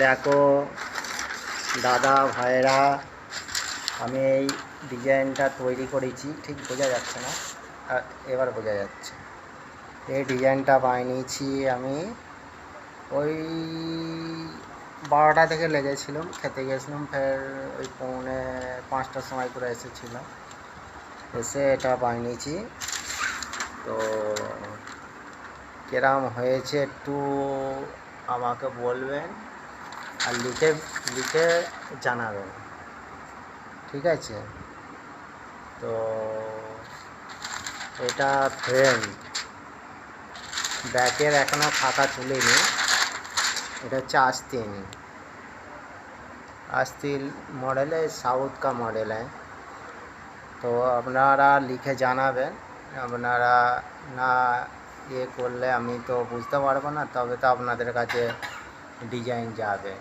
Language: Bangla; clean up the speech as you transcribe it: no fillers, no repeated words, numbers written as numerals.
দেখো দাদা ভাইরা, আমি এই ডিজাইনটা তৈরি করেছি, ঠিক বোঝা যাচ্ছে না, এবার বোঝা যাচ্ছে। এই ডিজাইনটা বানিয়েছি আমি ওই 12টা থেকে লেগেছিলাম, খেতে গেছিলাম, ফের ওই 4:45টার সময় করে এসেছিলাম, এসে এটা বানিয়েছি। তো কিরম হয়েছে একটু আমাকে বলবেন আর লিখে লিখে জানাবেন, ঠিক আছে? তো এটা ফ্রেম, ব্যাকের এখনও খাতা তুলিনি, এটা হচ্ছে आस्तीन मॉडल है, साउथ का मॉडल है। तो আপনারা লিখে জানাবেন, আপনারা না করলে আমি তো বুঝতে পারবো না, তবে তো আপনাদের কাছে ডিজাইন যাবে।